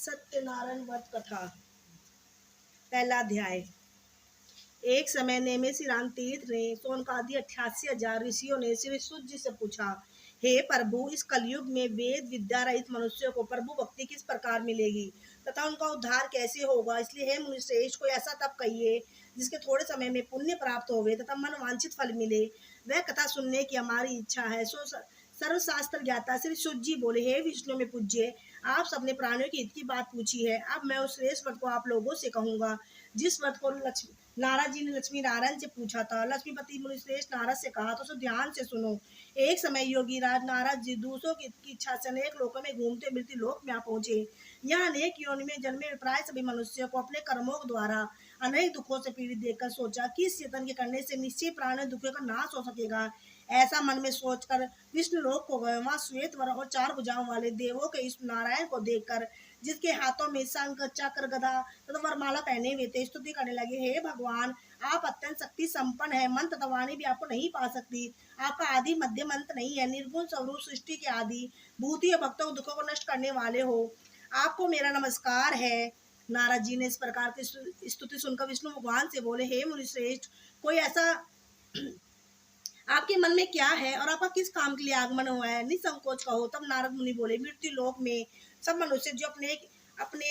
सत्यनारायण व्रत कथा। पहला अध्याय। एक समय नेमिषि राम तीर्थ ने सोनकादि 88,000 ऋषियों ने श्री सूत जी से पूछा, हे प्रभु, इस कलयुग में वेद विद्या रहित मनुष्यों को प्रभु भक्ति किस प्रकार मिलेगी तथा उनका उद्धार कैसे होगा। इसलिए हे मुनिश्रेष्ठ, कोई ऐसा तप कहिए जिसके थोड़े समय में पुण्य प्राप्त होवे तथा मन वांछित फल मिले। वह कथा सुनने की हमारी इच्छा है। सो सर्वशास्त्र ज्ञाता श्री सूत जी बोले, हे विष्णु में पूज्य, आप सबने प्राणियों की हित की बात पूछी है। अब मैं उस श्रेष्ठ व्रत को आप लोगों से कहूंगा जिस व्रत को नारद जी ने लक्ष्मी नारायण से पूछा था। लक्ष्मीपति मुनिश्रेष्ठ नारद से कहा तो ध्यान से सुनो। एक समय योगी राज नारद जी दूसरों की इच्छा से अनेक लोकों में घूमते मृत्यु लोक में पहुंचे। यहाँ अनेक योनि में जन्मे प्राय सभी मनुष्यों को अपने कर्मों द्वारा अनेक दुखों से पीड़ित देखकर सोचा कि इस चेतन के करने से निश्चय प्राण दुखों का नाश हो सकेगा। ऐसा मन में सोचकर विष्णु लोक को गए। वहां श्वेत वर और 4 भुजाओं वाले देवों के इस नारायण को देखकर, जिसके हाथों में शंख चक्र गदा तथा वरमाला पहने हुए थे, स्तुति करने लगे, हे भगवान, आप अत्यंत शक्ति संपन्न है। मन तथा वाणी भी आपको नहीं पा सकती। आपका आदि मध्य अंत नहीं है। निर्गुण स्वरूप सृष्टि के आदि भूति और भक्तों के दुखों को नष्ट करने वाले हो। आपको मेरा नमस्कार है। नारद जी ने इस प्रकार की स्तुति सुनकर विष्णु भगवान से बोले, हे मुनिश्रेष्ठ, कोई ऐसा आपके मन में क्या है और आपका किस काम के लिए आगमन हुआ है, निसंकोच कहो। तब नारद मुनि बोले, मृत्यु लोक में सब मनुष्य जो अपने अपने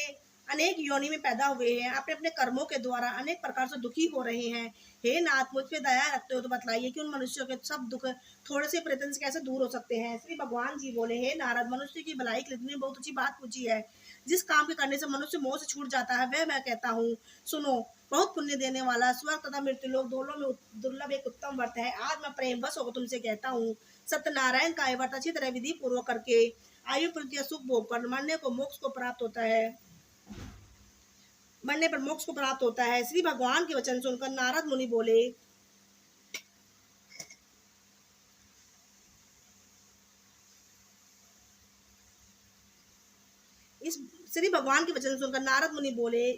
अनेक योनि में पैदा हुए हैं, अपने अपने कर्मों के द्वारा अनेक प्रकार से दुखी हो रहे हैं। हे नाथ, मुझ पे दया रखते हो तो बतलाइए कि उन मनुष्यों के सब दुख थोड़े से प्रयत्न से कैसे दूर हो सकते हैं। श्री भगवान जी बोले, हे नारद, मनुष्य की भलाई के लिए तुमने बहुत अच्छी बात पूछी है। जिस काम के करने से मनुष्य मोह से छूट जाता है वह मैं कहता हूँ, सुनो। बहुत पुण्य देने वाला स्वर्ग तथा मृत्यु लोक दोनों में दुर्लभ एक उत्तम व्रत है। आज मैं प्रेम बस होकर तुमसे कहता हूँ, सत्यनारायण का व्रत अच्छी तरह विधि पूर्वक करके आयु प्रति सुख भोग कर मरने को मोक्ष को प्राप्त होता है। मरने पर मोक्ष को प्राप्त होता है। श्री भगवान के वचन सुनकर नारद मुनि बोले, इस श्री भगवान के वचन सुनकर नारद मुनि बोले,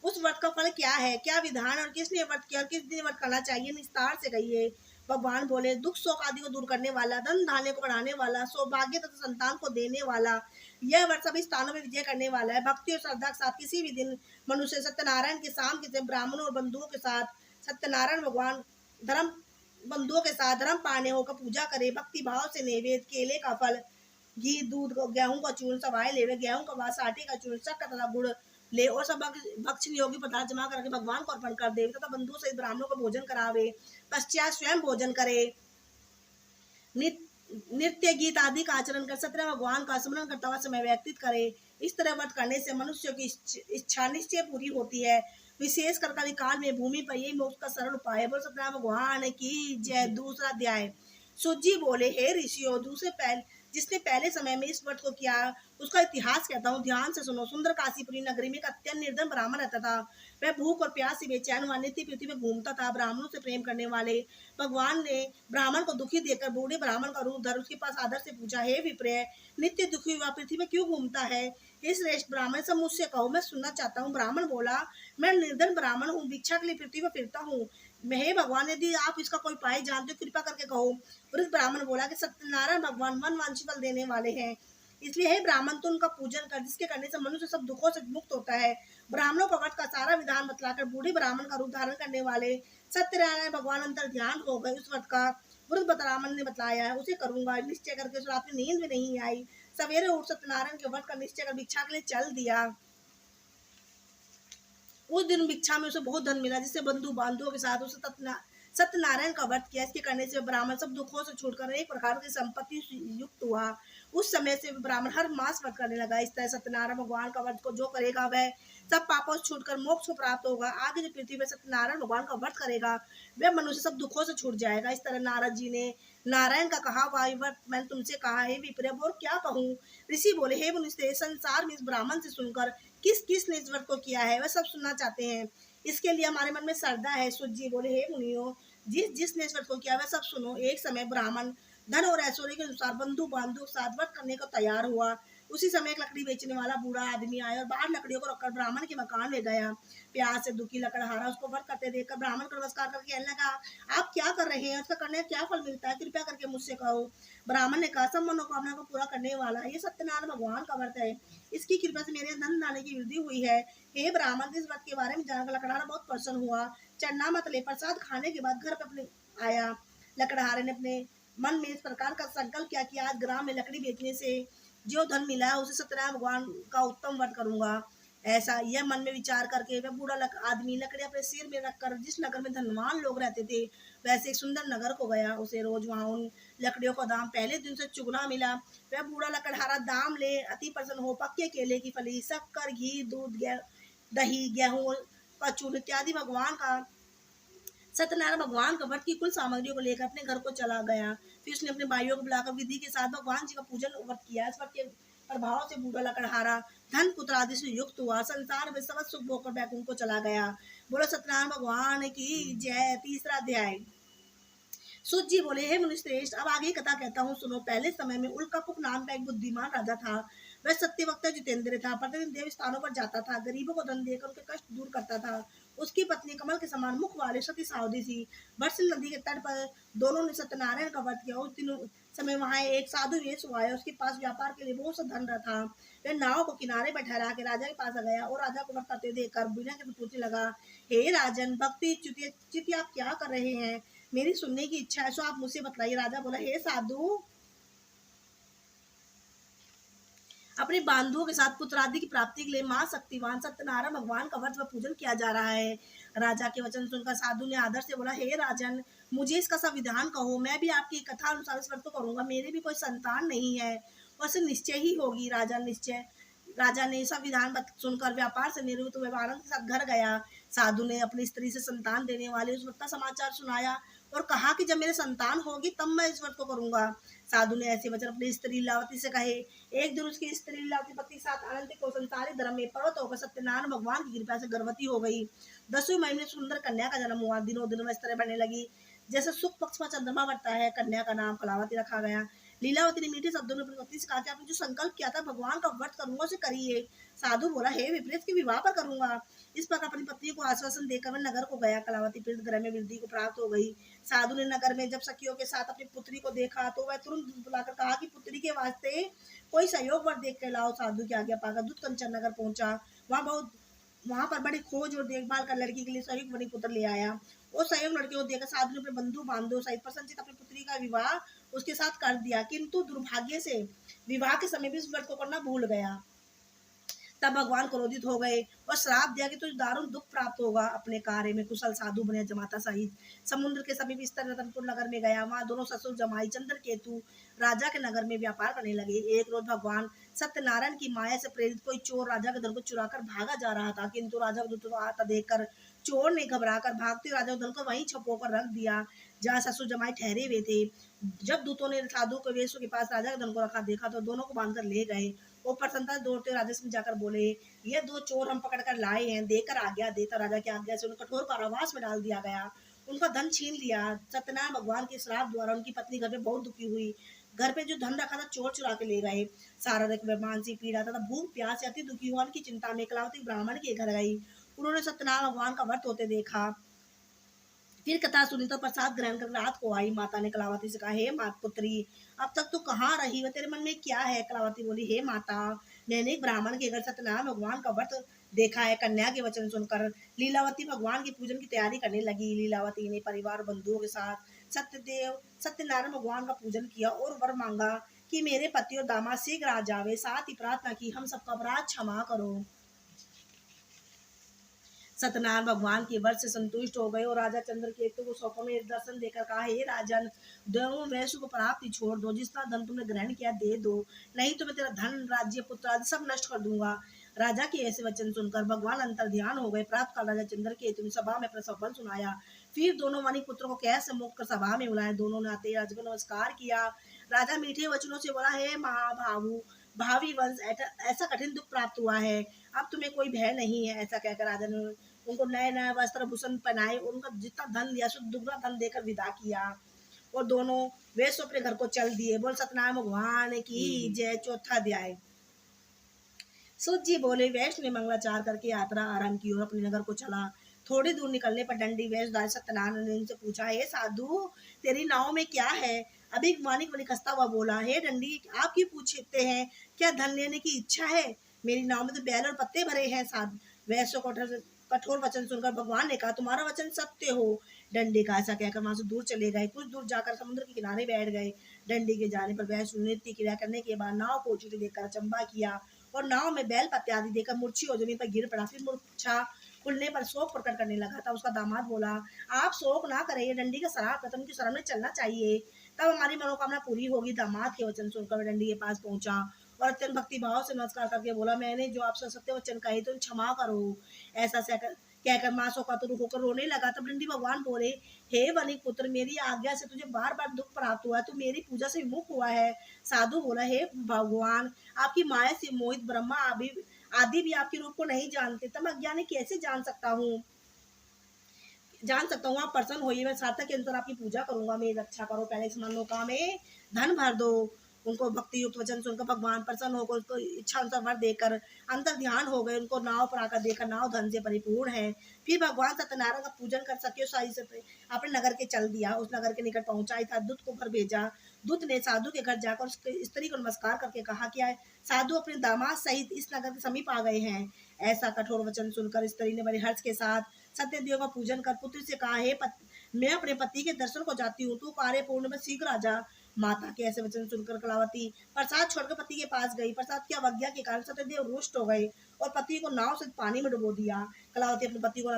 उस व्रत का फल क्या है, क्या विधान और किसने व्रत किया और किस दिन व्रत करना चाहिए, निस्तार से कहिए। भगवान बोले, दुख शोक आदि को दूर करने वाला, धन धान्य को बढ़ाने वाला, सौभाग्य तथा संतान को देने वाला, यह व्रत सभी स्थानों में विजय करने वाला है। भक्ति और श्रद्धा के साथ किसी भी दिन मनुष्य सत्यनारायण के शाम के समय ब्राह्मणों और बंधुओं के साथ सत्यनारायण भगवान धर्म बंधुओं के साथ धर्म पाने होकर पूजा करे। भक्ति भाव से नैवेद्य केले का फल, घी, दूध, गेहूं का चूर्ण सवाए लेवे, गेहूं का बाद आटे का चूर्ण, शक्कर तथा गुड़ ले और सब भक्षण योग्य पदार्थ जमा करके भगवान को अर्पण कर दे तथा बंधु सहित ब्राह्मणों को भोजन करावे। पश्चात स्वयं भोजन करे। नृत्य गीत आदि का आचरण कर सत्रह भगवान का स्मरण करता हुआ समय व्यतीत करे। इस तरह व्रत करने से मनुष्य की इच्छा निश्चय पूरी होती है। विशेष कर कलिकाल में भूमि पर यही मोक्ष का सरल उपाय है। बोल सत्रह भगवान की जय। दूसरा अध्याय। सूत बोले, हे ऋषियों, जिसने पहले समय में इस व्रत को किया उसका इतिहास कहता हूँ, ध्यान से सुनो। सुंदर काशीपुरी नगरी में एक अत्यंत निर्धन ब्राह्मण रहता था। वह भूख और प्यास से बेचैन हुआ नित्य पृथ्वी में घूमता था। ब्राह्मणों से प्रेम करने वाले भगवान ने ब्राह्मण को दुखी देखकर बूढ़े ब्राह्मण का रूप धर उसके पास आदर से पूछा, हे विप्र, नित्य दुखी हुआ पृथ्वी में क्यों घूमता है? इस श्रेष्ठ ब्राह्मण से मुझसे कहो, मैं सुनना चाहता हूँ। ब्राह्मण बोला, मैं निर्धन ब्राह्मण हूँ, भिक्षा के लिए पृथ्वी पर फिरता हूँ। हे भगवान, यदि आप इसका कोई उपाय जानते हो कृपा करके कहो। वृद्ध ब्राह्मण बोला कि सत्यनारायण भगवान मन वांछित फल देने वाले हैं, इसलिए हे ब्राह्मण, तो उनका पूजन कर, जिसके करने से मनुष्य सब दुखों से मुक्त होता है। ब्राह्मणों का व्रत का सारा विधान बतलाकर बूढ़े ब्राह्मण का रूप धारण करने वाले सत्यनारायण भगवान अंतर ध्यान हो गए। उस व्रत का वृद्ध ब्राह्मण ने बताया है, उसे करूंगा निश्चय करके। उस रात में नींद भी नहीं आई। सवेरे उठ सत्यनारायण के व्रत का निश्चय कर भिक्षा के लिए चल दिया। उस दिन भिक्षा में उसे बहुत धन मिला, जिससे बंधु बांधवों के साथ उसे सत्यनारायण का व्रत किया। इसके करने से ब्राह्मण सब दुखों से छूटकर एक प्रकार की संपत्ति युक्त हुआ। उस समय से ब्राह्मण हर मास व्रत करने लगा। इस तरह सत्यनारायण भगवान का व्रत को जो करेगा वह सब पापों से छूटकर मोक्ष को प्राप्त होगा। आगे जो पृथ्वी पर सत्यनारायण भगवान का व्रत करेगा वह मनुष्य सब दुखों से छूट जाएगा। इस तरह नारद जी ने नारायण का कहा वायु व्रत मैंने तुमसे कहा है विप्र, और क्या कहूँ? ऋषि बोले, हे मुनिश्रेष्ठ, संसार में इस ब्राह्मण से सुनकर किस ने इस व्रत को किया है वह सब सुनना चाहते हैं। इसके लिए हमारे मन में श्रद्धा है। सूत जी बोले, हे मुनियों, जिसने इस व्रत को किया वह सब सुनो। एक समय ब्राह्मण धन और ऐश्वर्य के अनुसार बंधु बांधव साथ व्रत करने को तैयार हुआ। उसी समय एक लकड़ी बेचने वाला बूढ़ा आदमी आया और बाहर लकड़ियों को रखकर ब्राह्मण के मकान ले गया। प्यास से दुखी लकड़हारा उसको व्रत करते देखकर ब्राह्मण को नमस्कार करके कहने लगा, आप क्या कर रहे हैं, उसका करने का क्या फल मिलता है, कृपया करके मुझसे कहो। ब्राह्मण ने कहा, सब मनोकामना को पूरा करने वाला ये सत्यनारायण भगवान का व्रत है, इसकी कृपा से मेरे धन धान्य की वृद्धि हुई है। हे ब्राह्मण, इस व्रत के बारे में जानकर लकड़हारा बहुत प्रसन्न हुआ। चन्ना मत ले, प्रसाद खाने के बाद घर पर अपने आया। लकड़हारे ने अपने मन में इस प्रकार का संकल्प किया कि आज ग्राम में लकड़ी बेचने से जो धन मिला है उसे सत्यनारायण भगवान का उत्तम व्रत करूंगा। ऐसा यह मन में विचार करके वह बूढ़ा आदमी लकड़ी अपने सिर में रखकर जिस नगर में धनवान लोग रहते थे वैसे एक सुंदर नगर को गया। उसे रोज वहां उन लकड़ियों का दाम पहले दिन से चुगना मिला। वह बूढ़ा लकड़हारा दाम ले अति प्रसन्न हो पक्के केले की फली, शक्कर, घी, दूध, दही, गेहूं का चूर्ण इत्यादि भगवान का सत्यनारायण भगवान का व्रत की कुल सामग्रियों को लेकर अपने घर को चला गया। फिर उसने अपने भाइयों को बुलाकर विधि के साथ भगवान जी का पूजन व्रत किया। इस व्रत के प्रभाव से बूढ़ा लकड़हारा धन पुत्र आदि से युक्त हुआ, संसार में सब सुख भोग कर बैकुंठ को चला गया। बोलो सत्यनारायण भगवान की जय। तीसरा अध्याय। सूत जी बोले, हे मुनिश्रेष्ठ, अब आगे कथा कहता हूँ सुनो। पहले समय में उल्कापुक नाम का एक बुद्धिमान राजा था। वह सत्यवक्ता जितेंद्र था, प्रतिदिन देव स्थानों पर जाता था, गरीबों को धन देकर उनके कष्ट दूर करता था। उसकी पत्नी कमल के समान मुख वाले सती सावधी थी। बरसिल नदी के तट पर दोनों ने सत्यनारायण का व्रत किया। उस दिन समय वहां एक साधु वेश हुआ है, उसके पास व्यापार के लिए बहुत सा धन था। वह नाव को किनारे पर ठहरा के राजा के पास आ गया और राजा को व्रत करते देखकर बिना के पूछने लगा, हे राजन, भक्ति चित आप क्या कर रहे हैं, मेरी सुनने की इच्छा है, सो आप मुझसे बतलाइए। राजा बोला, हे साधु, अपने बांधुओं के साथ पुत्र आदि की प्राप्ति के लिए मां शक्तिवान सत्यनारायण भगवान का व्रत व पूजन किया जा रहा है। राजा के वचन सुनकर साधु ने आदर से बोला, हे राजन, मुझे इसका संविधान कहो, मैं भी आपकी कथा अनुसार इस व्रत को करूंगा। मेरे भी कोई संतान नहीं है, वैसे निश्चय ही होगी। राजा ने संविधान सुनकर व्यापार से निवृत्त हुए आनंद के साथ घर गया। साधु ने अपनी स्त्री से संतान देने वाले उस व्रत का समाचार सुनाया और कहा कि जब मेरे संतान होगी तब मैं इस व्रत को करूंगा। साधु ने ऐसे वचन अपनी स्त्री लीलावती से कहे। एक दिन उसकी स्त्री लीलावती पति साथ अनंत को संसारी धर्म में पर्वत होकर सत्यनारायण भगवान की कृपा से गर्भवती हो गई। 10वें महीने सुंदर कन्या का जन्म हुआ। दिनों दिन वह इस तरह बढ़ने लगी जैसे सुख पक्ष में चंद्रमा बढ़ता है। कन्या का नाम कलावती रखा गया। लीलावती ने मीठे शब्दों में अपनी पत्नी से कहा कि आपने जो संकल्प किया था भगवान का व्रत करूंगा उसे करिए। साधु बोला, हे विपरीत, के विवाह पर करूंगा। इस प्रकार अपनी पत्नी को आश्वासन देकर वह नगर को गया। कलावती पीड़ित ग्रह में वृद्धि को प्राप्त हो गई। साधु ने नगर में जब सखियों के साथ अपनी पुत्री को देखा तो वह तुरंत दूध बुलाकर कहा कि पुत्री के वास्ते कोई सहयोग वर देख कर लाओ। साधु की आज्ञा पाकर दूध कंचन नगर पहुंचा। वहां पर बड़ी खोज और देखभाल कर लड़की के लिए सहयोग बनी पुत्र ले आया। और सहयोग लड़के को देखकर साधु ने अपने बंधु बांधव सहित प्रसन्नचित अपनी पुत्री का विवाह उसके साथ कर दिया। किंतु दुर्भाग्य से विवाह के समय भी उस व्रत को करना भूल गया। तब भगवान क्रोधित हो गए और श्राप दिया कि तुझे दारुण दुख प्राप्त होगा। अपने कार्य में कुशल साधु बने जमाता सहित समुद्र के समीप स्थित रतनपुर नगर में गया। वहां दोनों ससुर जमाई चंद्र केतु राजा के नगर में व्यापार करने लगे। एक रोज भगवान सत्यनारायण की माया से प्रेरित कोई चोर राजा के धन को चुराकर भागा जा रहा था, किंतु राजा को दूत आता देखकर चोर ने घबराकर भागते राजा के धन को वहीं छुपाकर रख दिया जहाँ ससुर जमाई ठहरे हुए थे। जब दूतों ने साधु के वेशों के पास राजा के धन को रखा देखा तो दोनों को बांधकर ले गए। वो प्रसन्नता दौड़ते राजा से जाकर बोले, ये दो चोर हम पकड़ कर लाए हैं, देकर आज्ञा देता। राजा की आज्ञा से उन्हें कठोर कारावास में डाल दिया गया। उनका धन छीन लिया। सत्यनारायण भगवान के श्राप द्वारा उनकी पत्नी घर में बहुत दुखी हुई। घर पे जो धन रखा था चोर चुरा के ले गए। शारीरिक व मानसिक पीड़ा तथा भूख प्यास से अति दुखी हुआ। उनकी चिंता में कलावती ब्राह्मण के घर गई। उन्होंने सत्यनारायण भगवान का व्रत होते देखा। फिर कथा सुनी तो प्रसाद ग्रहण कर रात को आई। माता ने कलावती से कहा, हे मात पुत्री, अब तक तू कहाँ रही, वह तेरे मन में क्या है। कलावती बोली, हे माता, मैंने एक ब्राह्मण के घर सत्यनारायण भगवान का व्रत देखा है। कन्या के वचन सुनकर लीलावती भगवान के पूजन की तैयारी करने लगी। लीलावती ने परिवार बंधुओं के साथ सत्यनारायण भगवान का पूजन किया और वर मांगा कि मेरे पति और दामाद शीघ्र आ जावे। साथ ही प्रार्थना की, हम सबका अपराध क्षमा करो। सत्यनारायण भगवान के व्रत से संतुष्ट हो गए और राजा चंद्रकेतु को स्वप्न में दर्शन देकर कहा, हे राजन, दोनों वैश्य को प्राप्ति छोड़ दो। जितना धन तुमने ग्रहण किया दे दो, नहीं तो मैं तेरा धन राज्य पुत्र आदि सब नष्ट कर दूंगा। राजा के ऐसे वचन सुनकर भगवान अंतर ध्यान हो गए। प्राप्त काल राजा चंद्रकेतु ने सभा में अपना सफल सुनाया। फिर दोनों वाणी पुत्रों को कैसे मुक्त कर सभा में बुलाए। दोनों ने आते राजा को नमस्कार किया। राजा मीठे वचनों से बोला, हे महाभावु भावी वंश, ऐसा कठिन दुख प्राप्त हुआ है, अब तुम्हें कोई भय नहीं है। ऐसा कहकर राजा ने उनको नए नए वस्त्र भूषण पहनाए। उनका जितना धन लिया सो दुगना धन देकर विदा किया और दोनों वे अपने घर को चल दिए। बोल सत्यनारायण भगवान की जय। चौथा अध्याय। सूत जी बोले। वैश्य ने मंगलाचार करके यात्रा आरंभ की और अपने नगर को चला। थोड़ी दूर निकलने पर डंडी वैश्य सत्यनारायण ने उनसे पूछा, हे साधु, तेरी नाव में क्या है? अभी मानिक बलि कसता हुआ बोला, हे डंडी, आप क्यों पूछते हैं? क्या धन लेने की इच्छा है? मेरी नाव में तो बैल और पत्ते भरे हैं। साधु वैश्य को कठोर वचन सुनकर भगवान ने कहा, तुम्हारा वचन सत्य हो। डंडी का ऐसा कहकर वहां से दूर चले गए। कुछ दूर जाकर समुद्र के किनारे बैठ गए। डंडी के जाने पर वैश्य नृत्य क्रिया करने के बाद नाव को चुटी देकर अचंबा किया और नाव में बैल पत्ते आदि देकर मूर्छी और जमीन पर गिर पड़ा। फिर मूर्छा खुलने पर शोक प्रकट करने लगा। तब उसका दामाद बोला, आप शोक ना करें, ये डंडी का शराब है, तुम की शरण में चलना चाहिए, तब हमारी मनोकामना पूरी होगी। दामाद के वचन सुनकर डंडी के पास पहुंचा और अत्यंत भक्ति भाव से नमस्कार करके बोला, मैंने जो आपसे सत्य वचन कहे तुम क्षमा करो। ऐसा कहकर मां शोकातुर होकर रोने लगा। तब डंडी भगवान बोले, हे वनिक पुत्र, मेरी आज्ञा से तुझे बार बार दुख प्राप्त हुआ है, तू मेरी पूजा से विमुख हुआ है। साधु बोला, हे भगवान, आपकी माया से मोहित ब्रह्मा आदि भी आपके रूप को नहीं जानते, तब अज्ञानी कैसे जान सकता हूँ आप प्रसन्न होइए, मैं सार्थक के अनुसार आपकी पूजा करूंगा, मेरी रक्षा करो। पहले इस मनोकामना में धन भर दो। उनको भक्ति युक्त वचन सुनकर भगवान प्रसन्न होकर उसको इच्छा अनुसार वर देकर अंतर ध्यान हो गए। उनको नाव पर आकर देखकर नाव धन से परिपूर्ण है। फिर भगवान सत्यनारायण का पूजन कर सके सही से अपने नगर के चल दिया। उस नगर के निकट पहुंचा था, दूत को घर भेजा। दूत ने साधु के घर जाकर उसके स्त्री को नमस्कार करके कहा कि साधु अपने दामाद सहित इस नगर के समीप आ गए हैं। ऐसा कठोर वचन सुनकर स्त्री ने बड़े हर्ष के साथ सत्यदेव का पूजन कर पुत्र से कहा, हे मैं अपने पति के दर्शन को जाती हूँ, तू कार्य पूर्ण में शीघ्र आ जा। माता के ऐसे वचन सुनकर कलावती प्रसाद छोड़कर पति के पास गई। प्रसाद की अवज्ञा के कारण सत्यदेव रुष्ट हो गए और पति को नाव से पानी में डुबो दिया। कलावती अपने पति को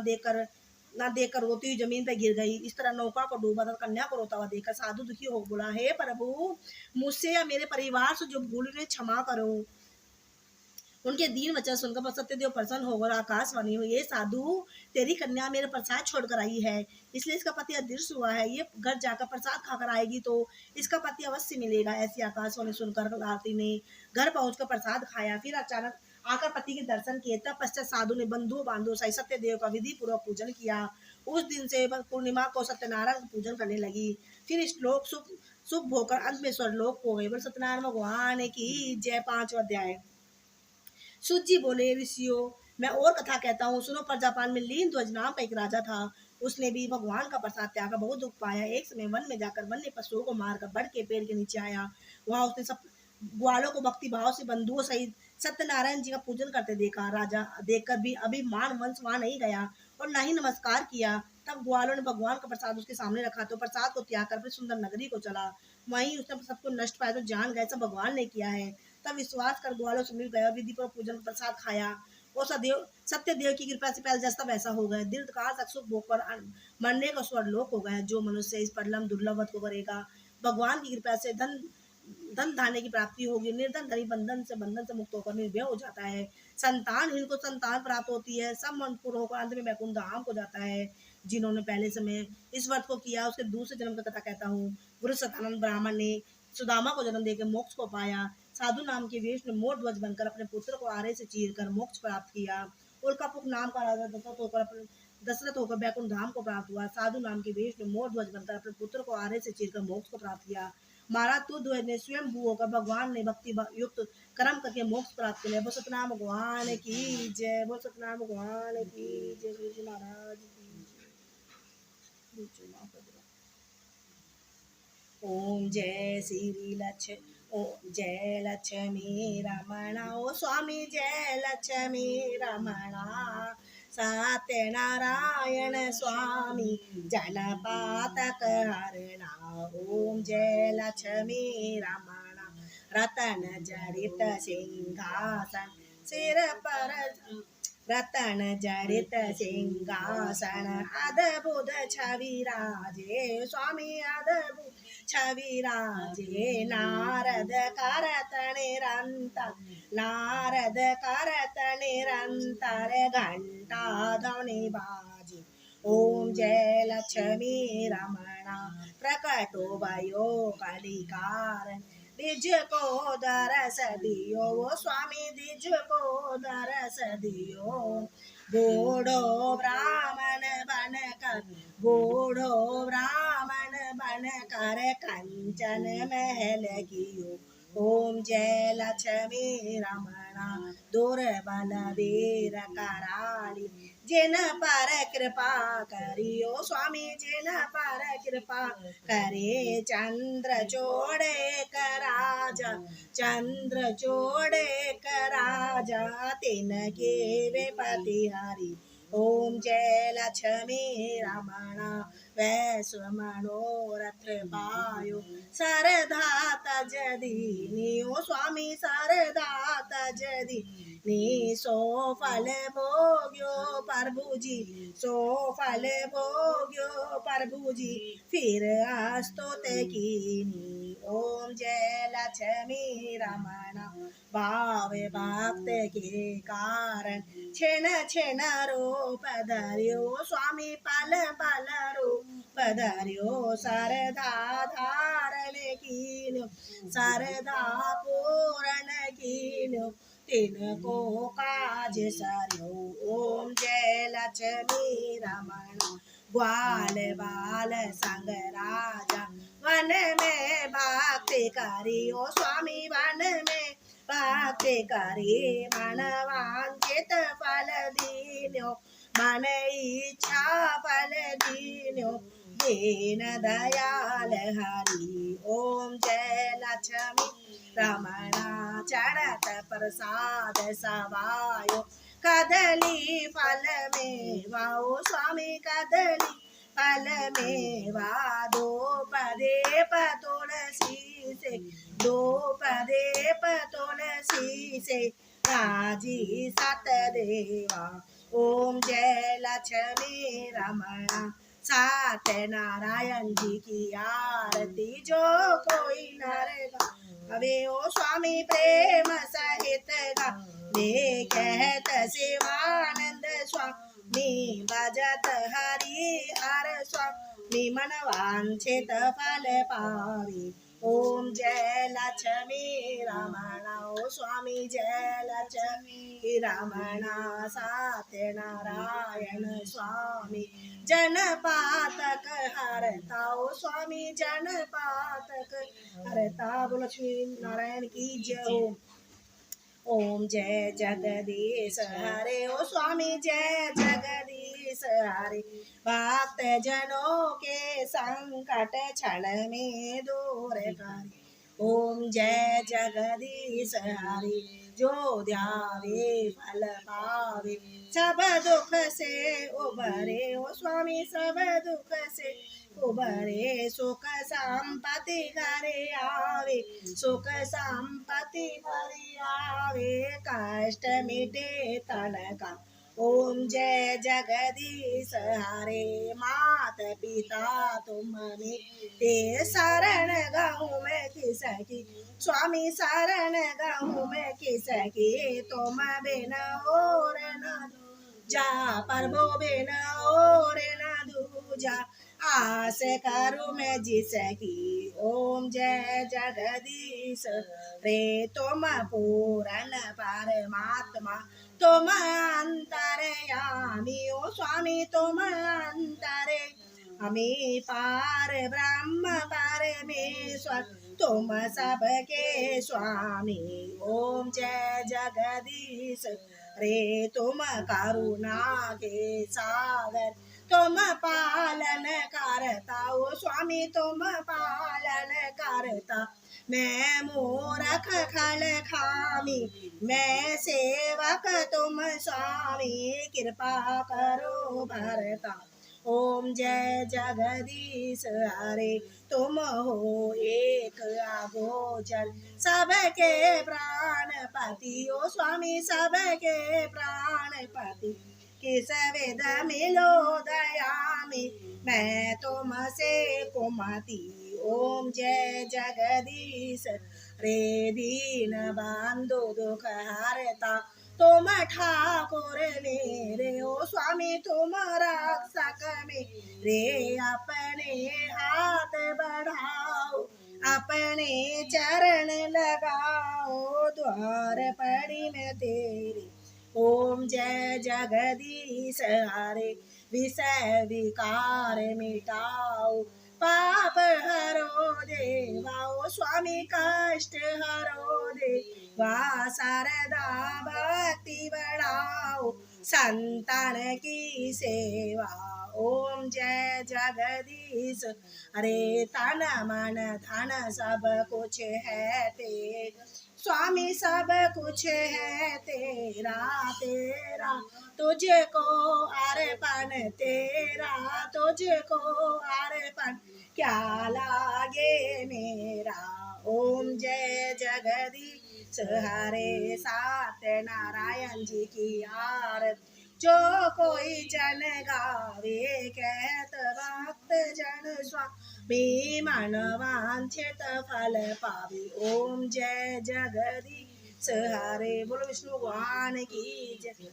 न देखकर रोती हुई जमीन पर गिर गई। इस तरह नौका को डूबा था। कन्या को रोता हुआ देखकर साधु दुखी हो बोला, हे प्रभु, मुझसे या मेरे परिवार से जो भूल हुई क्षमा करो। उनके दीन वचन सुनकर सत्यदेव प्रसन्न होकर आकाशवाणी हुई, ये साधु, तेरी कन्या मेरे प्रसाद छोड़कर आई है, इसलिए इसका पति अदृश्य हुआ है। ये घर जाकर प्रसाद खाकर आएगी तो इसका पति अवश्य मिलेगा। ऐसी आकाशवाणी सुनकर आरती ने घर पहुंचकर प्रसाद खाया। फिर अचानक आकर पति के दर्शन किए। तब पश्चात साधु ने बंधु बांधो सही सत्यदेव का विधि पूर्वक पूजन किया। उस दिन से पूर्णिमा को सत्यनारायण का पूजन करने लगी। फिर श्लोक शुभ होकर अंत में स्वर्लोक हो गए। सत्यनारायण भगवान की जय। 5वां अध्याय। सूत जी बोले, ऋषियों, मैं और कथा कहता हूँ, सुनो। प्रजापाल में लीन ध्वज नाम का एक राजा था। उसने भी भगवान का प्रसाद त्याग बहुत दुख पाया। एक समय वन में जाकर वन्य पशुओं को मारकर बड़ के पेड़ के नीचे आया। वहां उसने सब ग्वालों को भक्ति भाव से बंधुओं सहित सत्यनारायण जी का पूजन करते देखा। राजा देखकर भी अभिमान वंश वहां नहीं गया और न ही नमस्कार किया। तब ग्वालों ने भगवान का प्रसाद उसके सामने रखा तो प्रसाद को त्याग कर अपनी सुंदर नगरी को चला। वहीं उसने सबको नष्ट पाया तो जान गए सब भगवान ने किया है। तब विश्वास कर ग्वालों से मिल गया, विधि पर पूजन प्रसाद खाया और सत्यदेव की कृपा से पहले जैसा वैसा हो गया। दीर्घकाल तक सुख भोग कर मरने का स्वर्लोक हो गया। जो मनुष्य इस परलम दुर्लभ को करेगा, भगवान की कृपा से धन धान्य की प्राप्ति होगी। निर्धन धनी बंधन से मुक्त होकर निर्भय हो जाता है। संतानहीन को संतान प्राप्त होती है। सब मन पूर्ण होकर अंत में वैकुंठ धाम को जाता है। जिन्होंने पहले समय इस व्रत को किया उसके दूसरे जन्म की कथा कहता हूँ। गुरु सतानंद ब्राह्मण ने सुदामा को जन्म देकर मोक्ष को पाया। साधु नाम के वेश में मोर ध्वज बनकर अपने पुत्र को आरे से चीरकर मोक्ष प्राप्त किया। उल्कापुक नाम का राजा दशरथ होकर वैकुंठ धाम को प्राप्त हुआ। साधु नाम के वेश में मोर ध्वज बनकर अपने पुत्र को आरे से चीरकर मोक्ष को प्राप्त किया। महाराज तू ध्वज ने स्वयं भू होकर भगवान ने भक्ति युक्त कर्म करके मोक्ष प्राप्त किया। बोल सतनाम भगवान की जय। बोल सतनाम भगवान की जय। गुरु जी महाराज की ओम जय श्री लक्ष्मी। ओ जय लक्ष्मी रमणा। ओ स्वामी जय लक्ष्मी रमणा। सत्यनारायण स्वामी जनपातक हरणा। ओम जय लक्ष्मी रमणा। रतन जड़ित सिंहासन सिर पर रतन जड़ित सिंहासन अद्भुत छवि राजे। स्वामी अद्भुत छवि राजे। नारद करत निरंतर नारद करत निरंतर घंटा ध्वनि बाजे। ओम जय लक्ष्मी रमणा। प्रकटो भयो कलिकार दिज को दरस दियो। वो स्वामी दिज को दरस दियो। बूढ़ो ब्राह्मण बनकर कंचन महल कियो। ओम जय लक्ष्मी रमणा दुर्बल वीर कराली जिन पर कृपा करियो स्वामी जिन पर कृपा करे चंद्र चोड़े कराजा चंद्र चोड़े कराजा तिनके वे पतिहारी ओम जय लक्ष्मी रमणा वैश्व मनोरथ पायो सरधा तजदीनी ओ स्वामी सरधा तजदीनी सो फल भोग्यो प्रभु जी सो फल भोग्यो प्रभु जी फिर आस्तुत कीनी ओम जय लक्ष्मी रमणा भाव भक्त के कारण क्षण क्षण रूप धर्यो स्वामी पल पल रूप धर्यो सरधा धारण कीन्यो सरधा पूरण कीन्यो तिनको काज सर्यो ओम जय लक्ष्मी रमण ग्वाल बाल संग राजा वन में भक्ति करियो स्वामी वन में भक्ति करी मन वांछित फल दीन्यो मन इच्छा फल दीन्यो दीन दयाल हरि ओम जय लक्ष्मी रमणा चढ़त प्रसाद सवायो कदली फल में वाओ स्वामी कदली फल में वा दो पदे तुलसी से दो पदे तुलसी से राजी सतदेवा ओम जय लक्ष्मी रमणा सात नारायण जी की आरती जो कोई नर अवे ओ स्वामी प्रेम सहित गा वे कहत शिवानंद स्वामी भजत हरि हर स्वामी मन वांछित फल पावे ओम जय लक्ष्मी रमणा ओ स्वामी जय लक्ष्मी रमणा सत्य नारायण स्वामी जन पातक हरता ओ स्वामी जन पातक हरता बोलो लक्ष्मी नारायण की जय हो ओम जय जगदीश हरे ओ स्वामी जय जगदीश हरे भक्त जनों के संकट क्षण में दूर करे ओम जय जगदीश हरे जो ध्यावे फल पावे सब दुख से उबरे ओ स्वामी सब दुख से उबरे सुख संपत्ति घरे आवे सुख संपत्ति घरे आवे कष्ट मिटे तन का ओम जय जगदीश हरे मात पिता तुम्हें ते शरण गहूँ में किसकी स्वामी शरण गहूँ में किसकी तुम बिन और न जा प्रभु बिन और न दूजा आस करूँ मैं जिसकी ओम जय जगदीश रे तुम पूर्ण परमात्मा तुम अंतरयामी ओ स्वामी तुम अंतरे हमें पार ब्रह्म परमेश्वर तुम सबके स्वामी ओम जय जगदीश रे तुम करुणा के सागर तुम पालन करता ओ स्वामी तुम पालन करता मैं मूरख खल खामी मैं सेवक तुम स्वामी कृपा करो भरता ओम जय जगदीश हरे तुम हो एक अगोचर सबके प्राणपति ओ स्वामी सबके प्राणपति किस विध मिलो दयामी मैं तुमसे कुमति ओम जय जगदीश रे दीन बंधु दुख हरता तुम ठाकुर मेरे ओ स्वामी तुम रक्षक मेरे अपने हाथ बढ़ाओ अपने चरण लगाओ द्वार पड़ी मैं तेरे ओम जय जगदीश हरे विषय विकार मिटाओ पाप हरो देवा, ओ स्वामी कष्ट हरो देवा, शारदा भक्ति बढ़ाओ संतान की सेवा। ओम जय जगदीश, अरे तन मन धन सब कुछ है तेरा स्वामी, सब कुछ है तेरा तेरा, तुझको अर्पण तेरा, तुझको अर्पण क्या लागे मेरा। ओम जय जगदीश हरे, सत्य नारायण जी की आरती जो कोई जन गावे, कहत भक्त जन स्वामी मन वांछित फल पावे। ओम जय जगदीश हरे, बोलो विष्णु भगवान की जय।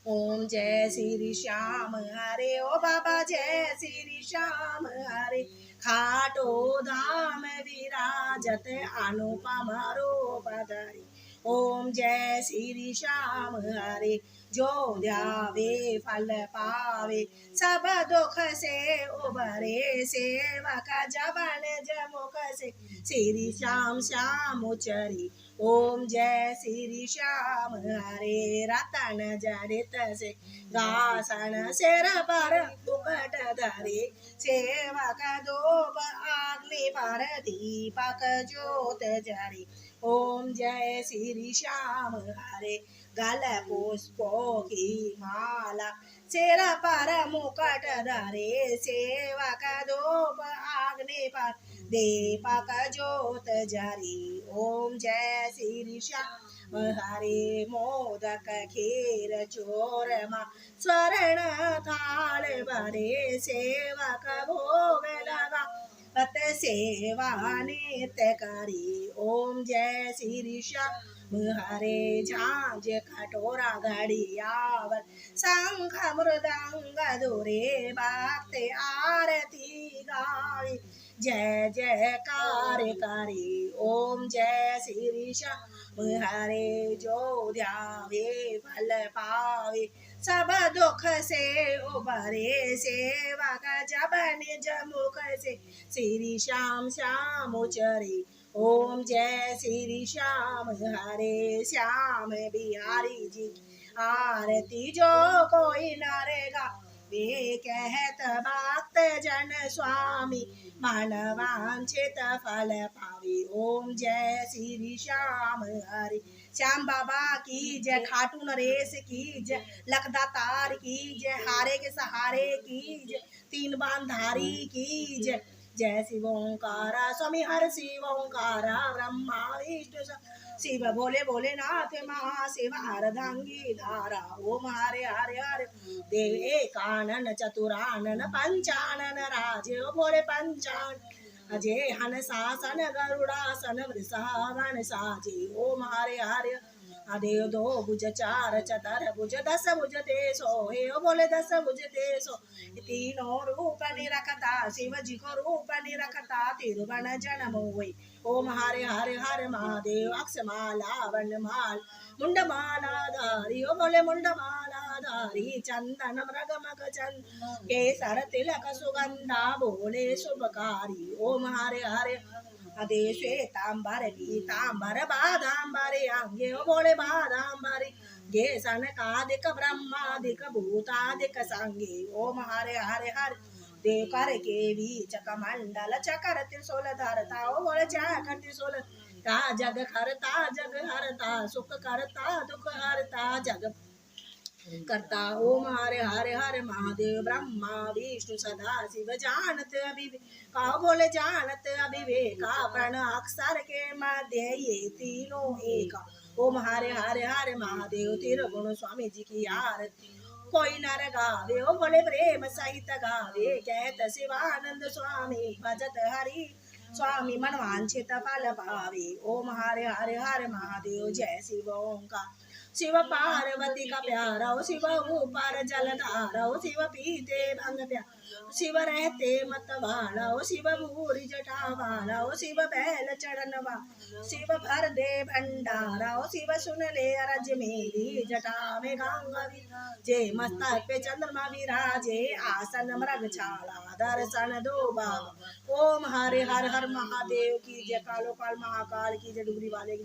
ओम जय श्री श्याम हरे, ओ बाबा जय श्री श्याम हरे, खाटो धाम विराजत अनुपम रूप धरे। ओम जय श्री श्याम हरे, जो ध्यावे फल पावे, सब दुख से उबरे, सेवक जबन जमुख से श्री श्याम श्याम उचरी। ओम जय श्री श्याम हरे, रतन जड़ित से गासन सिर पर मुकुट धरे, सेवक धूप अग्नि पर दीपक ज्योत जरे। ओम जय श्री श्याम हरे, गल पुष्पों की माला, सिर पर मुकुट धरे, सेवक धूप अग्नि पर दीपक ज्योत जरी। ओम जय श्री श्याम हरे, मोदक खीर चूरमा स्वर्ण थाल भरे, सेवक भोग लगा पत सेवा नित्य करी। ओम जय श्री श्याम हरे, झांझ कटोरा घड़ियावत शंख मृदंग धुरे, भक्त आरती गावे जय जयकार करे। ओम जय श्री श्याम हरे, जो ध्यावे फल पावे, सब दुख से उबरे, सेवक जब निज मुख से श्री श्याम श्याम उचरे। ओम जय श्री श्याम हरे, श्याम बिहारी जी आरती जो कोई नरेगा, वे कहत भक्त जन स्वामी मन वांछित फल पावे। ओम जय श्री श्याम हरे, श्याम बाबा की जय, खाटू नरेश की जय, लखदातार की जय, हारे के सहारे की जय, तीन बांधारी की जय। जय शिव ओंकारा स्वामी हर शिव ओंकारा, ब्रह्मा विष्णु शिव भोले भोलेनाथ महाशिव, अर्धांगी धारा। ओम हरे हरे हरे, देव एकानन चतुरानन पंचानन राजे, ओ भोले पंचान अजय हन शासन गरुड़ासन वृषावन साजे। ओम हरे हरे, देव दो भुज चार चतर भुज दस भुज तेसो, हे ओ बोले दस भुज तेसो, तीनों रूप निरखता शिव जी को रूप निरखता, तिरुवन जन्म हुए। ओम हरे हरे हरे महादेव, अक्षमाला वनमाल मुंडमाला धारी, ओ बोले मुंडमाला धारी, चंदन मृगमक चंद केसर तिलक सुगंधा, बोले शुभकारी। ओम हरे हरे अदे श्वेतांबर पीतांबर बाधांबरे अंगे, ओ बोले बाधांबरे गे सनकादिक ब्रह्मादिक भूतादिक संगे। ओम हरे हरे हरे, देव कर के बीच कमंडल चकर त्रिशूल धरता, ओ बोले चकर त्रिशूल ता, जग करता जग हरता, सुख करता दुख हरता, जग करता। ओम हरे हरे हरे महादेव, ब्रह्मा विष्णु सदा शिव जानत अभिवेक, का बोले जानत अभिवेका, प्रण अक्षर के मध्य ये तीनों एका। ओम हरे हरे हरे महादेव, त्रिगुण स्वामी जी की आरती कोई नर गावे, ओ बोले प्रेम सहित गावे, कहत शिवानंद स्वामी भजत हरि स्वामी मनवांछित फल पावे। ओम हरे हरे हरे महादेव, जय शिव ओंकार शिव पार्वती का प्यारा ओ शिव ऊपर जलधारा ओ शिव पीते भंग प्यारा शिव रहते मतवाला ओ शिव भूरी जटा वाला ओ शिव बैल चढ़न वाला शिव भर दे भंडारा ओ शिव सुन ले अरज मेरी जटा में गंगा जे मस्तक पे चंद्रमा विराजे आसन मृग छाला दर्शन दो बाबा ओम हरे हर हर महादेव की जय कालो काल महाकाल की जय डुगरी वाले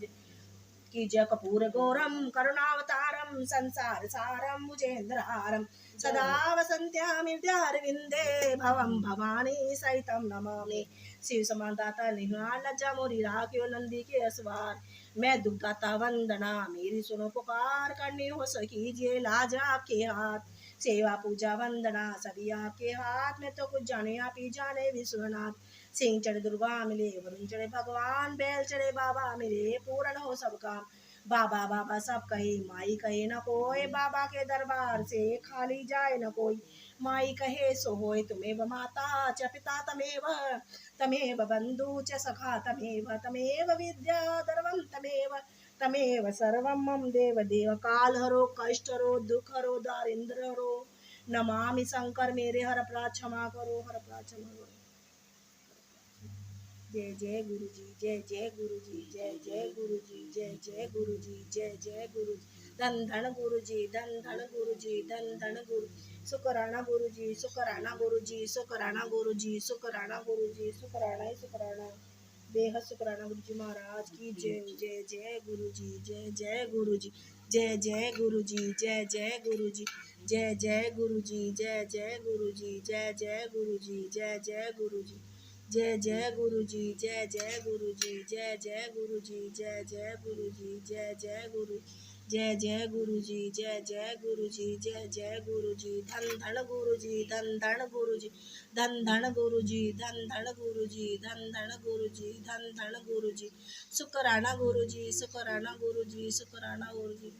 की जय कपूर गौरम करुणावतारम संसार सारम भुजेन्द्रहारम सदा वसन्त्यामि विद्यारविन्दे भवं भवानी सहितं नमामि शिव समान दाता निहाल लज्जा मोरी राखियो नंदी के असवार मैं दुर्गाता वंदना मेरी सुनो पुकार करनी हो सकीजिए लाज आपके हाथ सेवा पूजा वंदना सभी आपके हाथ में तो कुछ जाने आप ही जाने विश्वनाथ सिंह चढ़े दुर्गा मिले वरुण चढ़े भगवान बैल चढ़े बाबा मिले पूर्ण हो सब काम बाबा बाबा सब कहे माई कहे न कोई बाबा के दरबार से खाली जाए न कोई माई कहे सो होय तुमेव माता च पिता तमेव तमेव बंधु च सखा तमेव तमेव विद्या धर्मं तमेव तमेव सर्वं मम देव देव काल हरो कष्ट हरो दुख हरो दारिद्र हरो नमामि शंकर मेरे हर अपराध क्षमा करो हर अपराध क्षमा करो जय जय गुरु जी जय जय गुरु जी जय जय गुरु जी जय जय गुरु जी जय जय गुरु जी धन धन गुरु जी धन धन गुरु जी धन धन गुरु शुकराना गुरु जी शुकराना गुरु जी शुकराना गुरु जी शुकराना गुरु जी शुकराना ही शुकराना बेहद शुकराना गुरु जी महाराज की जय जय जय गुरु जी जय जय गुरु जी जय जय गुरु जी जय जय गुरु जी जय जय गुरु जी जय जय गुरु जी जय जय गुरु जी जय जय गुरु जी जय जय गुरु जी जय जय गुरु जी जय जय गुरु जी जय जय गुरु जी जय जय गुरु जय जय गुरु जी जय जय गुरु जी जय जय गुरु जी धन धन गुरु जी धन धन गुरु जी धन धन गुरु जी धन धन गुरु जी धन धन गुरु जी धन धन गुरु जी शुकराना गुरु जी शुकराना गुरु जी शुकराना गुरु जी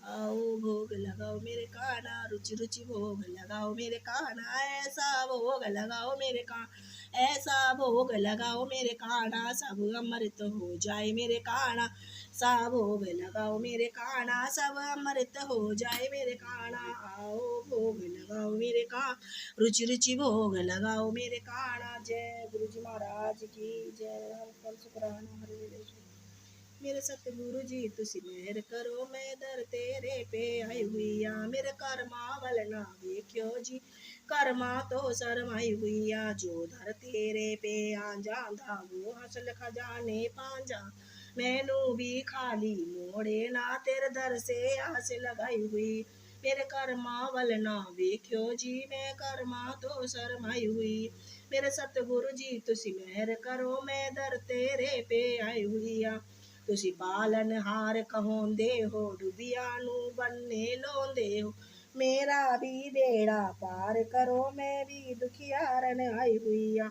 आओ भोग लगाओ मेरे काना रुचि रुचि भोग लगाओ मेरे काना ऐसा भोग लगाओ मेरे काना ऐसा भोग लगाओ मेरे काना सब अमृत हो जाए मेरे काना सब भोग लगाओ मेरे काना सब अमृत हो जाए मेरे काना आओ भोग लगाओ मेरे काना रुचि रुचि भोग लगाओ मेरे काना जय गुरु जी महाराज की जय हर शुक्राना हरे मेरे सतगुरु जी तुसी मेहर करो मैं दर तेरे पे आई हुई आ मेरे कर्मा वल ना देखियो जी कर्मा तो शरमाई हुई आ जो दर तेरे पे आ जांदा वो हसल खजाने पांजा मैनू भी खाली मोड़े ना तेरे दर से आस लगाई हुई मेरे कर्मा वल ना देखियो जी मैं कर्मा तो शरमाई हुई मेरे सतगुरु जी तुसी मेहर करो मैं दर तेरे पे आई हुई आ तुसी पालन हार कहोंदे हो डुबिया नू बनने लोंदे हो मेरा भी बेड़ा पार करो मैं भी दुखियारन आई हुई आ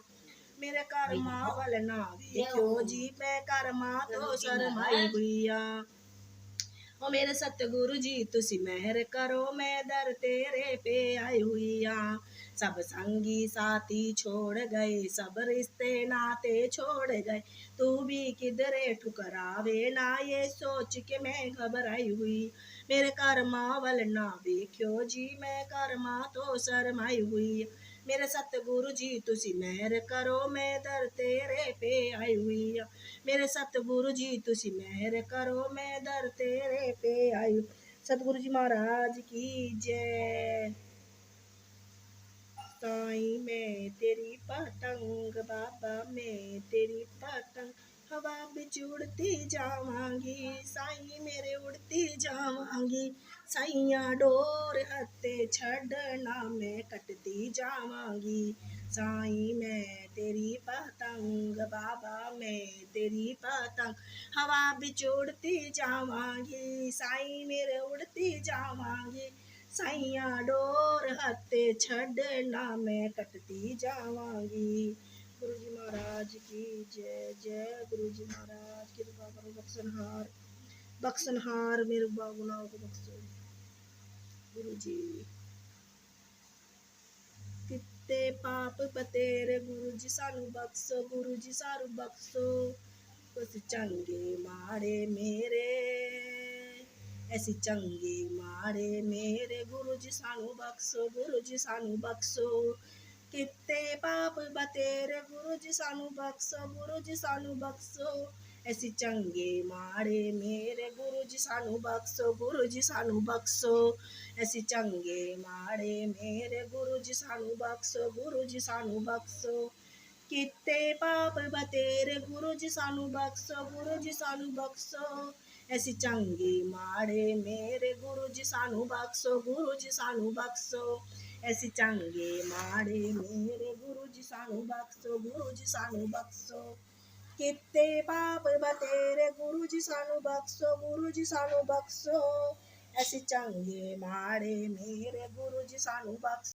मेरे कर्मा वल ना देखो जी मैं कर्मा तो शरमाई हुई आ ओ मेरे सतगुरु जी तुसी मेहर करो मैं दर तेरे पे आई हुई आ सब संगी साथी छोड़ गए सब रिश्ते नाते छोड़ गए तू भी किधरे ठुकरावे ना ये सोच के मैं घबराई हुई मेरे कर्मा वल ना देखियो जी मैं कर्मा तो शरमाई हुई मेरे सतगुरु जी तुसी मेहर करो मैं दर तेरे पे आई हुई मेरे सतगुरु जी तुसी मेहर करो मैं दर तेरे पे आई सतगुरु जी महाराज की जय साईं मैं तेरी पतंग बाबा मैं तेरी पतंग हवा बिच उड़ती जावांगी साईं मेरे उड़ती जावांगी साइया डोर हत्ते छड़ना मैं कटती जावांगी साईं मैं तेरी पतंग बाबा मैं तेरी पतंग हवा बिच उड़ती जावांगी साईं मेरे उड़ती जावांगी साइया डोर हत्ते छड़ना मैं कटती जावांगी गुरु जी महाराज की जय जय गुरु जी महाराज की कृपा करो बख्शनहार मेरे गुनाहों को बख्शो गुरु जी कितने पाप बतेरे गुरु जी सानू बख्शो गुरु जी सानू बख्शो कुछ चंगे माड़े मेरे ऐसी चंगे माड़े मेरे गुरु जी सानू बख्शो, गुरु जी सानू बख्शो। कित्ते पाप बतेरे गुरु जी सानू बख्शो, गुरु जी सानू बख्शो। ऐसी चंगे माड़े मेरे गुरु जी सानू बख्शो, गुरु जी सानू बख्शो। ऐसी चंगे माड़े मेरे गुरु जी सानू बख्शो, गुरु जी सानू बख्शो। कित्ते पाप बतेरे गुरु जी सानू बख्शो, गुरु जी सानू बख्शो। ऐसी चंगे माड़े मेरे गुरु जी सानू बख्शो, गुरु जी सानू बख्शो। ऐसी चंगे माड़े मेरे गुरु जी सानू बख्शो, गुरु जी सानू बख्शो। कित्ते पाप बतेरे गुरु जी सानू बख्शो, गुरु जी सानू बख्शो। ऐसी चंगे माड़े मेरे गुरु जी सानू बख्शो।